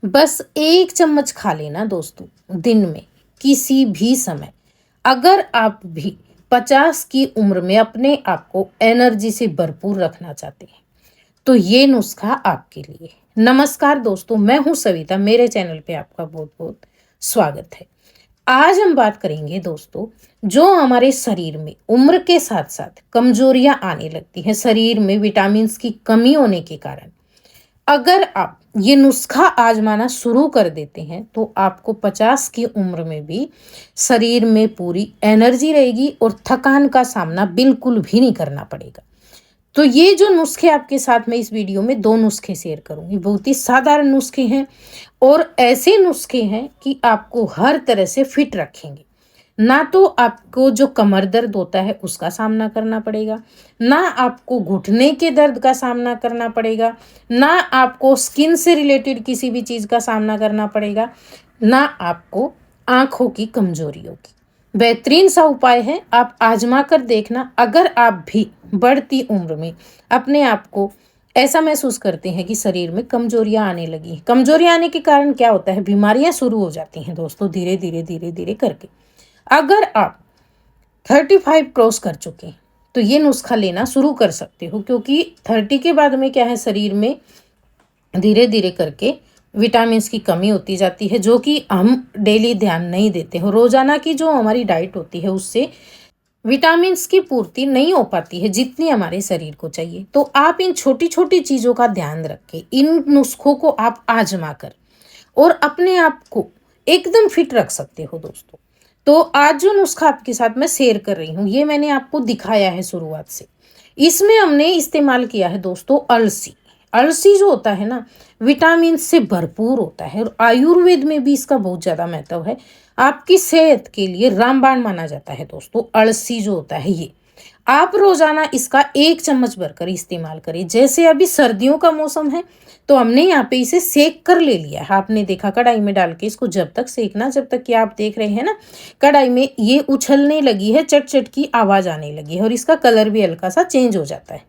बस 1 चम्मच खा लेना दोस्तों दिन में, किसी भी समय। अगर आप भी 50 की उम्र में अपने आप को एनर्जी से भरपूर रखना चाहते हैं, तो ये नुस्खा आपके लिए। नमस्कार दोस्तों, मैं हूं सविता, मेरे चैनल पे आपका बहुत-बहुत स्वागत है। आज हम बात करेंगे दोस्तों, जो हमारे शरीर में उम्र के साथ-साथ कमजोरियां आने लगती हैं, शरीर में विटामिन्स की कमी होने के कारण। अगर आप ये नुस्खा आजमाना शुरू कर देते हैं तो आपको 50 की उम्र में भी शरीर में पूरी एनर्जी रहेगी और थकान का सामना बिल्कुल भी नहीं करना पड़ेगा। तो ये जो नुस्खे आपके साथ में इस वीडियो में 2 नुस्खे शेयर करूंगी, बहुत ही साधारण नुस्खे हैं और ऐसे नुस्खे हैं कि आपको हर तरह से फिट रखेंगे। ना तो आपको जो कमर दर्द होता है उसका सामना करना पड़ेगा, ना आपको घुटने के दर्द का सामना करना पड़ेगा, ना आपको स्किन से रिलेटेड किसी भी चीज़ का सामना करना पड़ेगा, ना आपको आँखों की कमजोरियों की। बेहतरीन सा उपाय है, आप आजमा कर देखना। अगर आप भी बढ़ती उम्र में अपने आप को ऐसा महसूस करते हैं कि शरीर में कमजोरियां आने लगी हैं, कमजोरियां आने के कारण क्या होता है, बीमारियां शुरू हो जाती हैं दोस्तों, धीरे धीरे धीरे धीरे करके। अगर आप 35 क्रॉस कर चुके हैं तो ये नुस्खा लेना शुरू कर सकते हो, क्योंकि 30 के बाद में क्या है, शरीर में धीरे धीरे करके विटामिन्स की कमी होती जाती है, जो कि हम डेली ध्यान नहीं देते हो। रोजाना की जो हमारी डाइट होती है उससे विटामिन्स की पूर्ति नहीं हो पाती है जितनी हमारे शरीर को चाहिए। तो आप इन छोटी छोटी चीज़ों का ध्यान रख के इन नुस्खों को आप आजमा कर और अपने आप को एकदम फिट रख सकते हो दोस्तों। तो आज जो नुस्खा आपके साथ मैं शेयर कर रही हूँ, ये मैंने आपको दिखाया है शुरुआत से। इसमें हमने इस्तेमाल किया है दोस्तों अलसी। अलसी जो होता है ना, विटामिन से भरपूर होता है और आयुर्वेद में भी इसका बहुत ज़्यादा महत्व है। आपकी सेहत के लिए रामबाण माना जाता है दोस्तों। अलसी जो होता है ये आप रोजाना इसका 1 चम्मच भरकर इस्तेमाल करें। जैसे अभी सर्दियों का मौसम है तो हमने यहाँ पे इसे सेक कर ले लिया है। आपने देखा, कढ़ाई में डाल के इसको जब तक सेकना, जब तक कि आप देख रहे हैं ना कढ़ाई में ये उछलने लगी है, चट चट की आवाज आने लगी है और इसका कलर भी हल्का सा चेंज हो जाता है।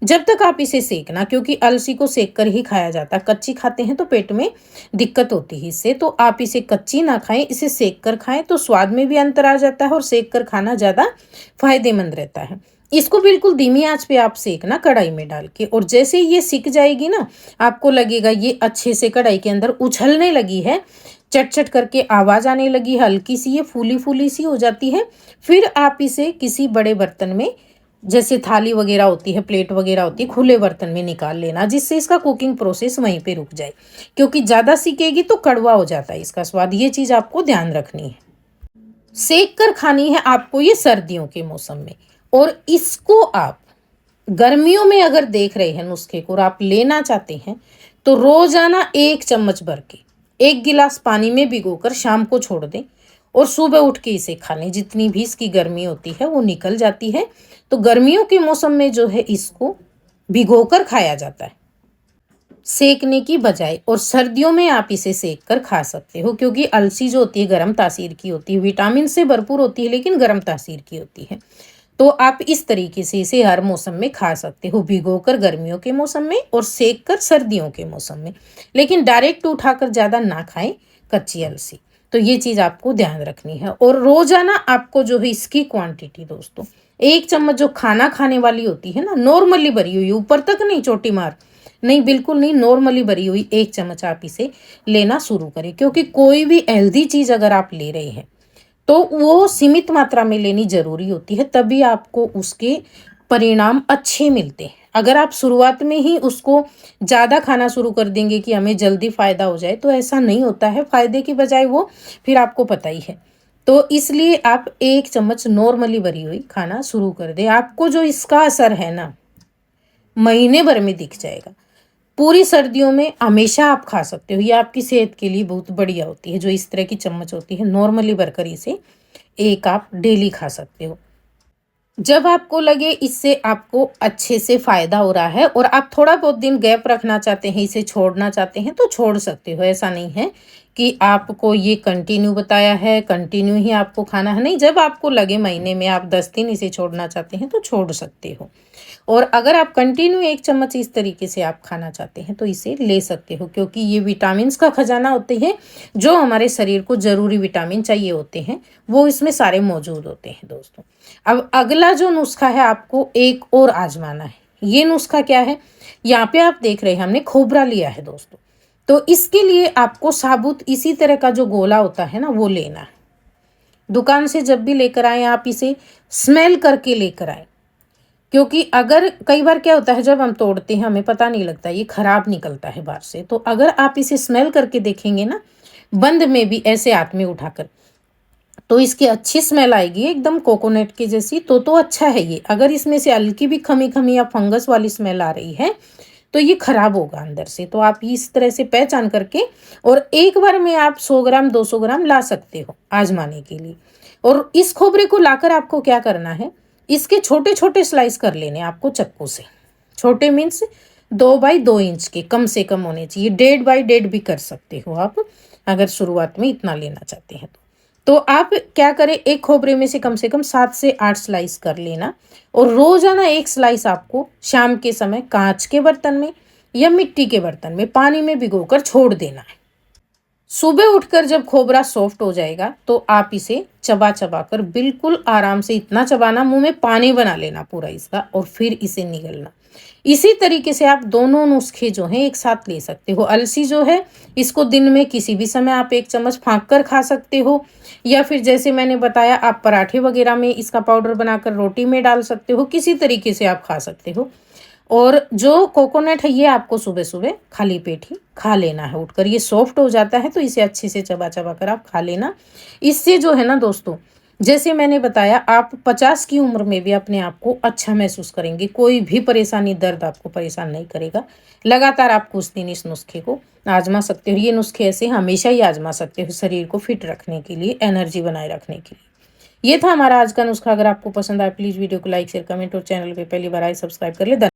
जब तक आप इसे सेकना, क्योंकि अलसी को सेक कर ही खाया जाता है, कच्ची खाते हैं तो पेट में दिक्कत होती है इससे। तो आप इसे कच्ची ना खाएं, इसे सेक कर खाएं तो स्वाद में भी अंतर आ जाता है और सेक कर खाना ज़्यादा फायदेमंद रहता है। इसको बिल्कुल धीमी आंच पे आप सेकना कढ़ाई में डाल के, और जैसे ही ये सिक जाएगी ना, आपको लगेगा ये अच्छे से कढ़ाई के अंदर उछलने लगी है, चट चट करके आवाज आने लगी, हल्की सी ये फूली फूली सी हो जाती है। फिर आप इसे किसी बड़े बर्तन में, जैसे थाली वगैरह होती है, प्लेट वगैरह होती है, खुले बर्तन में निकाल लेना, जिससे इसका कुकिंग प्रोसेस वहीं पे रुक जाए। क्योंकि ज़्यादा सीखेगी तो कड़वा हो जाता है इसका स्वाद, ये चीज़ आपको ध्यान रखनी है। सेक कर खानी है आपको ये सर्दियों के मौसम में, और इसको आप गर्मियों में अगर देख रहे हैं नुस्खे को और आप लेना चाहते हैं तो रोजाना 1 चम्मच भर के 1 गिलास पानी में भिगोकर शाम को छोड़ दें और सुबह उठ के इसे खा लें। जितनी भी इसकी गर्मी होती है वो निकल जाती है। तो गर्मियों के मौसम में जो है इसको भिगोकर खाया जाता है सेकने की बजाय, और सर्दियों में आप इसे सेक कर खा सकते हो, क्योंकि अलसी जो होती है गर्म तासीर की होती है, विटामिन से भरपूर होती है लेकिन गर्म तासीर की होती है। तो आप इस तरीके से इसे हर मौसम में खा सकते हो, भिगोकर गर्मियों के मौसम में और सेक कर सर्दियों के मौसम में। लेकिन डायरेक्ट उठाकर ज़्यादा ना खाएं कच्ची अलसी। तो ये चीज़ आपको ध्यान रखनी है। और रोजाना आपको जो है इसकी क्वांटिटी दोस्तों, 1 चम्मच जो खाना खाने वाली होती है ना, नॉर्मली भरी हुई, ऊपर तक नहीं चोटी मार, नहीं बिल्कुल नहीं, नॉर्मली भरी हुई 1 चम्मच आप इसे लेना शुरू करें। क्योंकि कोई भी हेल्दी चीज़ अगर आप ले रहे हैं तो वो सीमित मात्रा में लेनी जरूरी होती है, तभी आपको उसके परिणाम अच्छे मिलते हैं। अगर आप शुरुआत में ही उसको ज़्यादा खाना शुरू कर देंगे कि हमें जल्दी फ़ायदा हो जाए, तो ऐसा नहीं होता है। फ़ायदे की बजाय वो फिर आपको पता ही है। तो इसलिए आप 1 चम्मच नॉर्मली भरी हुई खाना शुरू कर दें। आपको जो इसका असर है ना, महीने भर में दिख जाएगा। पूरी सर्दियों में हमेशा आप खा सकते हो, ये आपकी सेहत के लिए बहुत बढ़िया होती है। जो इस तरह की चम्मच होती है नॉर्मली भरकर इसे 1 आप डेली खा सकते हो। जब आपको लगे इससे आपको अच्छे से फ़ायदा हो रहा है और आप थोड़ा बहुत दिन गैप रखना चाहते हैं, इसे छोड़ना चाहते हैं तो छोड़ सकते हो। ऐसा नहीं है कि आपको ये कंटिन्यू बताया है, कंटिन्यू ही आपको खाना है, नहीं। जब आपको लगे महीने में आप 10 दिन इसे छोड़ना चाहते हैं तो छोड़ सकते हो। और अगर आप कंटिन्यू 1 चम्मच इस तरीके से आप खाना चाहते हैं तो इसे ले सकते हो, क्योंकि ये विटामिन्स का खजाना होते हैं। जो हमारे शरीर को ज़रूरी विटामिन चाहिए होते हैं वो इसमें सारे मौजूद होते हैं दोस्तों। अब अगला जो नुस्खा है आपको एक और आजमाना है। ये नुस्खा क्या है, यहाँ पे आप देख रहे हैं हमने खोबरा लिया है दोस्तों। तो इसके लिए आपको साबुत इसी तरह का जो गोला होता है ना वो लेना है। दुकान से जब भी लेकर आए आप इसे स्मेल करके लेकर आए, क्योंकि अगर कई बार क्या होता है जब हम तोड़ते हैं हमें पता नहीं लगता, ये खराब निकलता है बाहर से। तो अगर आप इसे स्मेल करके देखेंगे ना, बंद में भी ऐसे हाथ में उठाकर, तो इसकी अच्छी स्मेल आएगी एकदम कोकोनट की जैसी। तो अच्छा है ये। अगर इसमें से हल्की भी खमी खमी या फंगस वाली स्मेल आ रही है तो ये खराब होगा अंदर से। तो आप इस तरह से पहचान करके, और एक बार में आप 100 ग्राम 200 ग्राम ला सकते हो आजमाने के लिए। और इस खोबरे को लाकर आपको क्या करना है, इसके छोटे छोटे स्लाइस कर लेने आपको चक्कू से। छोटे मीन्स 2 बाई 2 इंच के कम से कम होने चाहिए। 1.5 बाई 1.5 भी कर सकते हो आप, अगर शुरुआत में इतना लेना चाहते हैं तो आप क्या करें, एक खोबरे में से कम 7 से 8 स्लाइस कर लेना। और रोजाना एक स्लाइस आपको शाम के समय कांच के बर्तन में या मिट्टी के बर्तन में पानी में भिगोकर छोड़ देना है। सुबह उठकर जब खोबरा सॉफ्ट हो जाएगा तो आप इसे चबा चबा कर बिल्कुल आराम से, इतना चबाना मुंह में पानी बना लेना पूरा इसका, और फिर इसे निगलना। इसी तरीके से आप दोनों नुस्खे जो हैं एक साथ ले सकते हो। अलसी जो है इसको दिन में किसी भी समय आप 1 चम्मच फाँक कर खा सकते हो, या फिर जैसे मैंने बताया आप पराठे वगैरह में इसका पाउडर बनाकर रोटी में डाल सकते हो। किसी तरीके से आप खा सकते हो। और जो कोकोनट है ये आपको सुबह सुबह खाली पेट ही खा लेना है उठकर। ये सॉफ्ट हो जाता है तो इसे अच्छे से चबा चबा कर आप खा लेना। इससे जो है ना दोस्तों, जैसे मैंने बताया, आप 50 की उम्र में भी अपने आप को अच्छा महसूस करेंगे। कोई भी परेशानी, दर्द आपको परेशान नहीं करेगा। लगातार आप कुछ दिन इस नुस्खे को आजमा सकते हो। ये नुस्खे ऐसे हमेशा ही आजमा सकते हो शरीर को फिट रखने के लिए, एनर्जी बनाए रखने के लिए। ये था हमारा आज का नुस्खा। अगर आपको पसंद आए प्लीज़ वीडियो को लाइक शेयर कमेंट और चैनल पे पहली बार आए सब्सक्राइब कर ले। धन्यवाद।